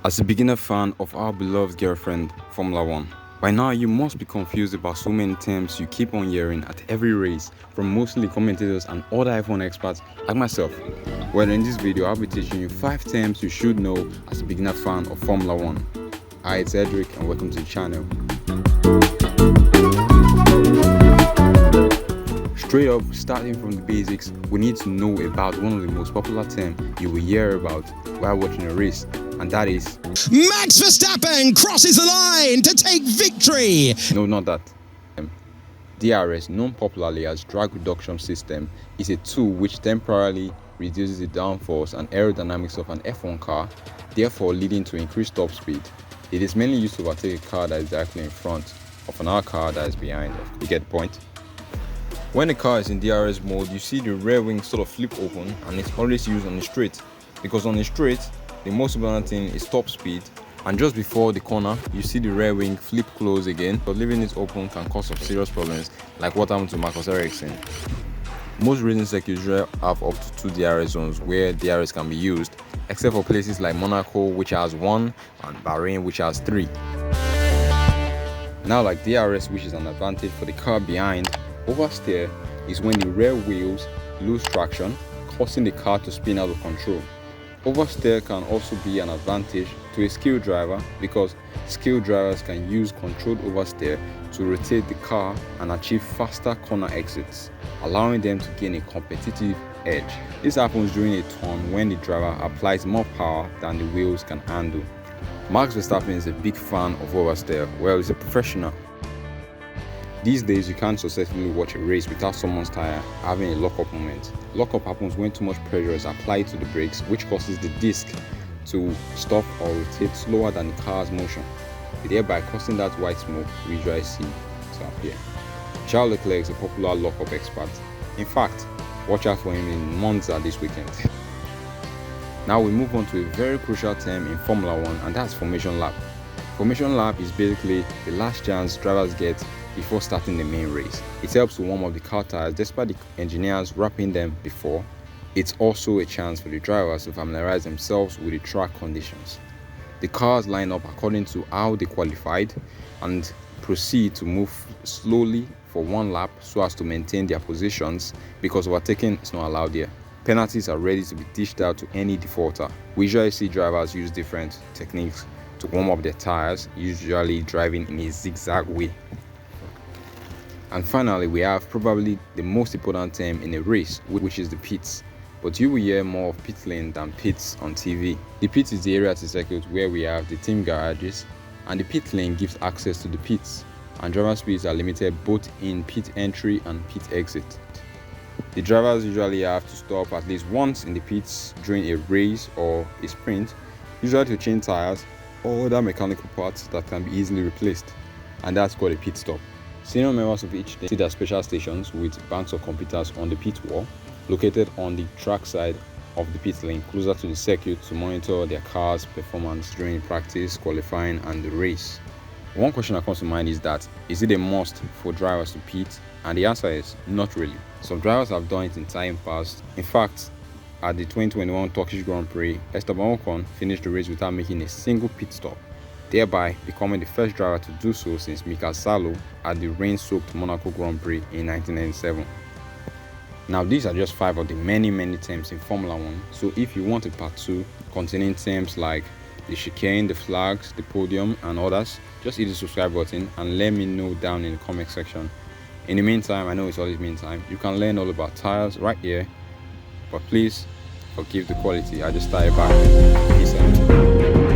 As a beginner fan of our beloved girlfriend, Formula One, by now you must be confused about so many terms you keep on hearing at every race from mostly commentators and other F1 experts like myself. Well, in this video, I'll be teaching you 5 terms you should know as a beginner fan of Formula One. Hi, it's Edric and welcome to the channel. Straight up, starting from the basics, we need to know about one of the most popular terms you will hear about while watching a race, and that is Max Verstappen crosses the line to take victory. No, not that. DRS, known popularly as drag reduction system, is a tool which temporarily reduces the downforce and aerodynamics of an F1 car, therefore leading to increased top speed. It is mainly used to overtake a car that is directly in front of another car that is behind it. You get the point? When the car is in DRS mode, you see the rear wing sort of flip open, and it's always used on the straight, because on the straight the most important thing is top speed, and just before the corner you see the rear wing flip close again, but leaving it open can cause some serious problems like what happened to Marcus Ericsson. Most racing circuits have up to 2 DRS zones where DRS can be used, except for places like Monaco, which has 1, and Bahrain, which has 3. Now, like DRS, which is an advantage for the car behind, oversteer is when the rear wheels lose traction, causing the car to spin out of control. Oversteer can also be an advantage to a skilled driver because skilled drivers can use controlled oversteer to rotate the car and achieve faster corner exits, allowing them to gain a competitive edge. This happens during a turn when the driver applies more power than the wheels can handle. Max Verstappen is a big fan of oversteer. Well, he's a professional. These days, you can't successfully watch a race without someone's tire having a lock-up moment. Lock-up happens when too much pressure is applied to the brakes, which causes the disc to stop or rotate slower than the car's motion, thereby causing that white smoke we usually see to appear. Charles Leclerc is a popular lock-up expert. In fact, watch out for him in Monza this weekend. Now we move on to a very crucial term in Formula One, and that's formation lap. Formation lap is basically the last chance drivers get before starting the main race. It helps to warm up the car tires despite the engineers wrapping them before. It's also a chance for the drivers to familiarize themselves with the track conditions. The cars line up according to how they qualified and proceed to move slowly for one lap so as to maintain their positions, because overtaking is not allowed here. Penalties are ready to be dished out to any defaulter. We usually see drivers use different techniques to warm up their tires, usually driving in a zigzag way. And finally, we have probably the most important term in a race, which is the pits. But you will hear more of pit lane than pits on TV. The pit is the area at the circuit where we have the team garages, and the pit lane gives access to the pits, and driver speeds are limited both in pit entry and pit exit. The drivers usually have to stop at least once in the pits during a race or a sprint, usually to change tires or other mechanical parts that can be easily replaced, and that's called a pit stop. Senior members of each team see their special stations with banks of computers on the pit wall, located on the track side of the pit lane closer to the circuit to monitor their car's performance during practice, qualifying and the race. One question that comes to mind is that, is it a must for drivers to pit? And the answer is not really. Some drivers have done it in time past. In fact, at the 2021 Turkish Grand Prix, Esteban Ocon finished the race without making a single pit stop, thereby becoming the first driver to do so since Mika Salo at the rain-soaked Monaco Grand Prix in 1997. Now, these are just 5 of the many terms in Formula One, so if you want a part 2 containing terms like the chicane, the flags, the podium and others, just hit the subscribe button and let me know down in the comment section. In the meantime, I know it's always meantime, you can learn all about tires right here, but please forgive the quality. I just started back. Peace out.